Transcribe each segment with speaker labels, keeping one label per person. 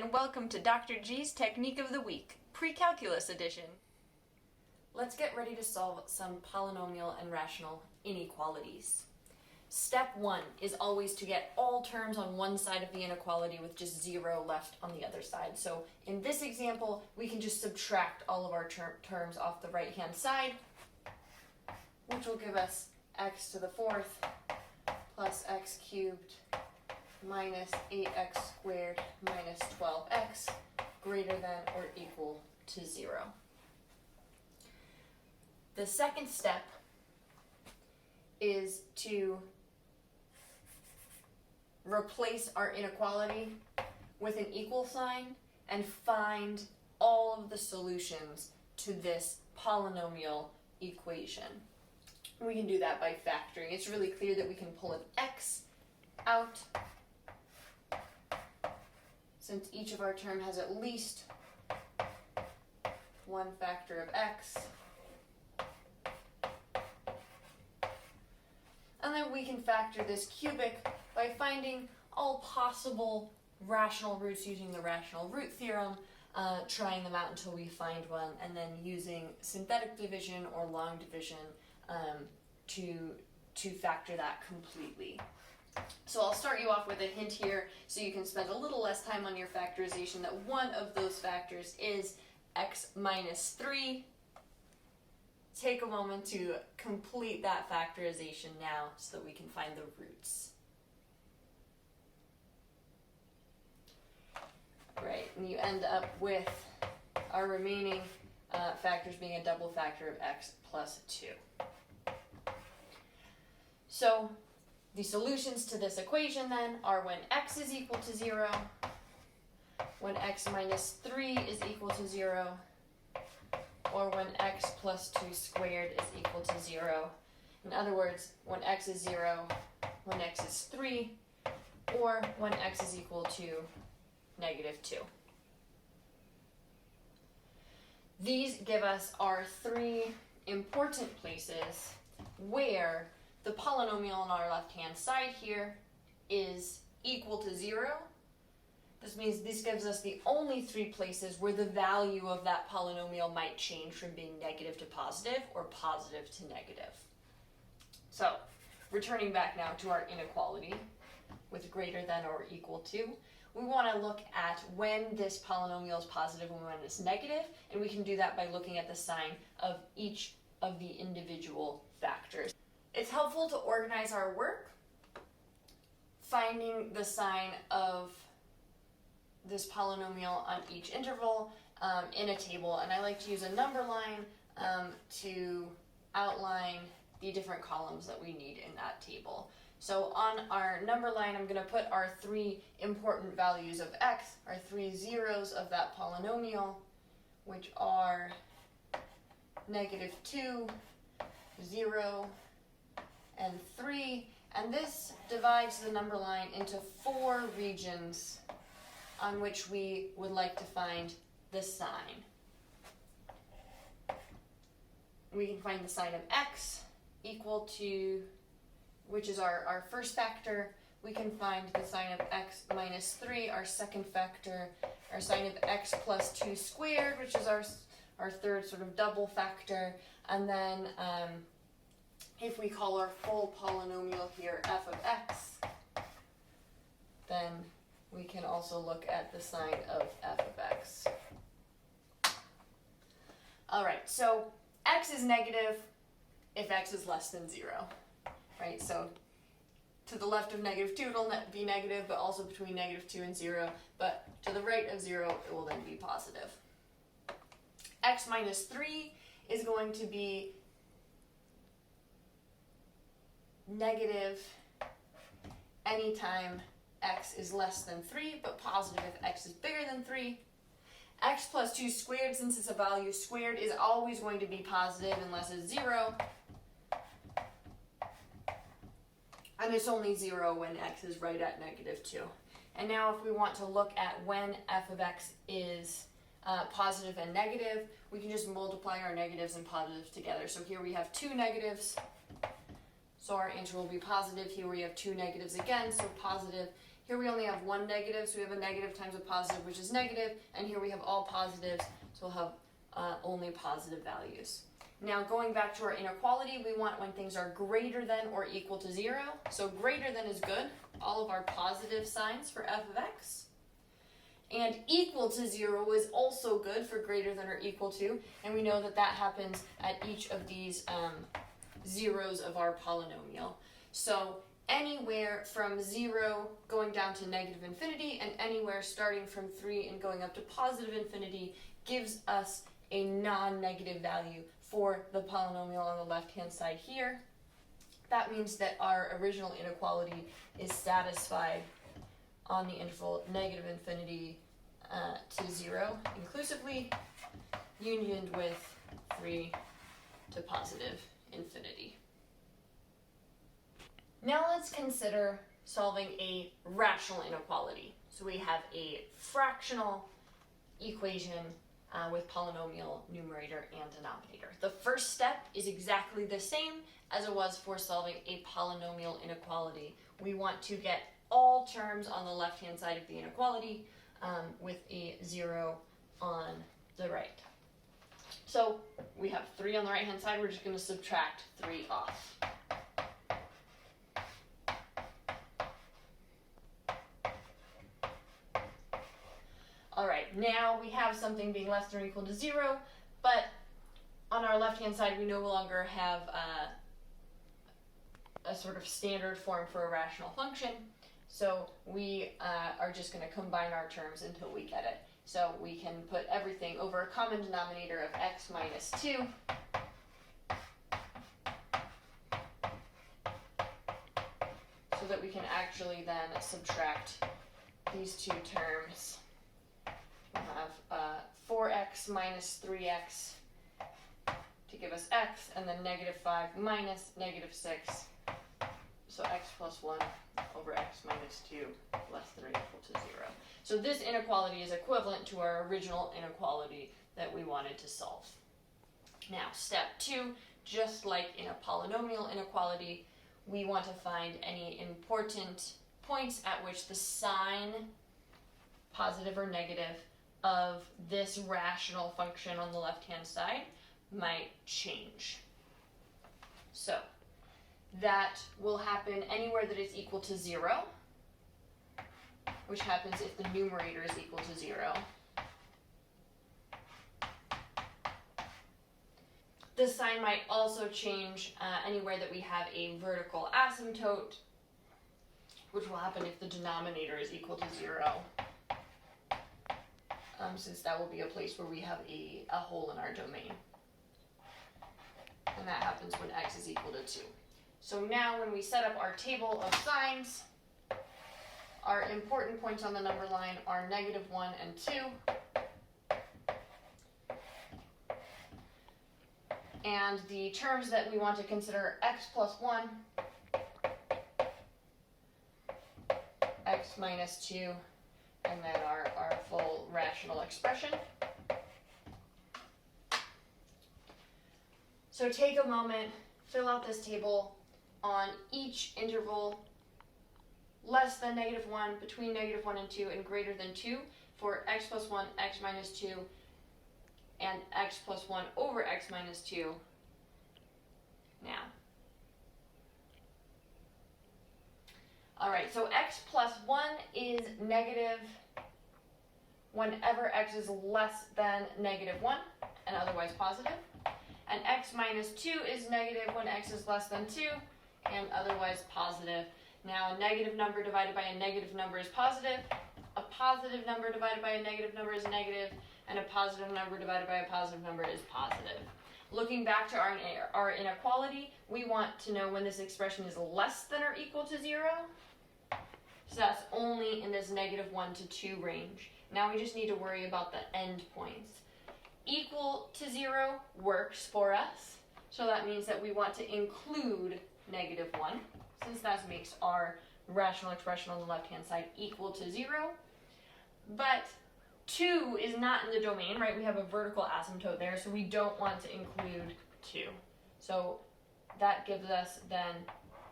Speaker 1: and welcome to Dr. G's Technique of the Week, Precalculus Edition. Let's get ready to solve some polynomial and rational inequalities. Step 1 is always to get all terms on one side of the inequality with just 0 left on the other side. So in this example, we can just subtract all of our terms off the right-hand side, which will give us x to the 4th plus x cubed minus 8x squared minus 12x greater than or equal to 0. The second step is to replace our inequality with an equal sign and find all of the solutions to this polynomial equation. We can do that by factoring. It's really clear that we can pull an x out since each of our term has at least one factor of x. And then we can factor this cubic by finding all possible rational roots using the rational root theorem, trying them out until we find one, and then using synthetic division or long division to factor that completely. So I'll start you off with a hint here so you can spend a little less time on your factorization, that one of those factors is x minus 3. Take a moment to complete that factorization now so that we can find the roots. Right, and you end up with our remaining factors being a double factor of x plus 2. So the solutions to this equation then are when x is equal to 0, when x minus 3 is equal to 0, or when x plus 2 squared is equal to 0. In other words, when x is 0, when x is 3, or when x is equal to negative 2. These give us our three important places where the polynomial on our left-hand side here is equal to 0. This means this gives us the only three places where the value of that polynomial might change from being negative to positive or positive to negative. So, returning back now to our inequality with greater than or equal to, we want to look at when this polynomial is positive and when it's negative, and we can do that by looking at the sign of each of the individual factors. It's helpful to organize our work, finding the sign of this polynomial on each interval in a table, and I like to use a number line to outline the different columns that we need in that table. So on our number line, I'm going to put our three important values of x, our three zeros of that polynomial, which are negative 2, 0, and 3, and this divides the number line into 4 regions on which we would like to find the sign. We can find the sign of x equal to, which is our first factor. We can find the sign of x minus 3, our second factor, our sign of x plus 2 squared, which is our third sort of double factor, and then if we call our full polynomial here f of x, then we can also look at the sign of f of x. All right, so x is negative if x is less than 0, right? So to the left of negative 2, it'll be negative, but also between negative 2 and 0, but to the right of 0, it will then be positive. X minus 3 is going to be negative anytime x is less than 3, but positive if x is bigger than 3. X plus 2 squared, since it's a value squared, is always going to be positive unless it's 0. And it's only 0 when x is right at negative 2. And now if we want to look at when f of x is positive and negative, we can just multiply our negatives and positives together. So here we have 2 negatives, so our answer will be positive. Here we have 2 negatives again, so positive. Here we only have one negative, so we have a negative times a positive, which is negative, and here we have all positives, so we'll have only positive values. Now going back to our inequality, we want when things are greater than or equal to 0. So greater than is good, all of our positive signs for f of x. And equal to 0 is also good for greater than or equal to, and we know that that happens at each of these zeros of our polynomial. So anywhere from 0 going down to negative infinity, and anywhere starting from 3 and going up to positive infinity gives us a non-negative value for the polynomial on the left-hand side here. That means that our original inequality is satisfied on the interval negative infinity to 0 inclusively, unioned with 3 to positive infinity. Now let's consider solving a rational inequality. So we have a fractional equation with polynomial numerator and denominator. The first step is exactly the same as it was for solving a polynomial inequality. We want to get all terms on the left-hand side of the inequality with a 0 on the right. So we have 3 on the right-hand side. We're just going to subtract 3 off. All right, now we have something being less than or equal to 0, but on our left-hand side, we no longer have a sort of standard form for a rational function. So we are just going to combine our terms until we get it. So we can put everything over a common denominator of x minus 2. So that we can actually then subtract these two terms. We'll have 4x minus 3x to give us x, and then negative 5 minus negative 6. So x plus 1 over x minus 2 less than or equal to 0. So this inequality is equivalent to our original inequality that we wanted to solve. Now, step 2, just like in a polynomial inequality, we want to find any important points at which the sign, positive or negative, of this rational function on the left-hand side might change. So that will happen anywhere that is equal to 0, which happens if the numerator is equal to 0. The sign might also change anywhere that we have a vertical asymptote, which will happen if the denominator is equal to 0. Since that will be a place where we have a hole in our domain. And that happens when x is equal to 2. So now when we set up our table of signs, our important points on the number line are negative 1 and 2. And the terms that we want to consider x plus 1, x minus 2, and then our full rational expression. So take a moment, fill out this table on each interval less than negative 1, between negative 1 and 2, and greater than 2 for x plus 1, x minus 2, and x plus 1 over x minus 2 now. All right, so x plus 1 is negative whenever x is less than negative 1 and otherwise positive. And x minus 2 is negative when x is less than 2 and otherwise positive. Now a negative number divided by a negative number is positive, a positive number divided by a negative number is negative, and a positive number divided by a positive number is positive. Looking back to our inequality, we want to know when this expression is less than or equal to 0. So that's only in this negative 1 to 2 range. Now we just need to worry about the end points. Equal to 0 works for us, so that means that we want to include negative 1, since that makes our rational expression on the left-hand side equal to 0. But 2 is not in the domain, right? We have a vertical asymptote there, so we don't want to include 2. So that gives us then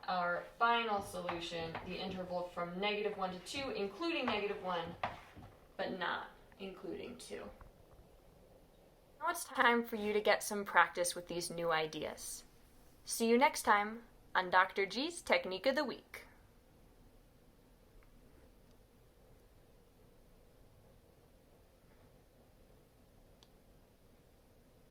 Speaker 1: our final solution, the interval from -1 to 2, including -1, but not including 2. Now it's time for you to get some practice with these new ideas. See you next time on Dr. G's Technique of the Week.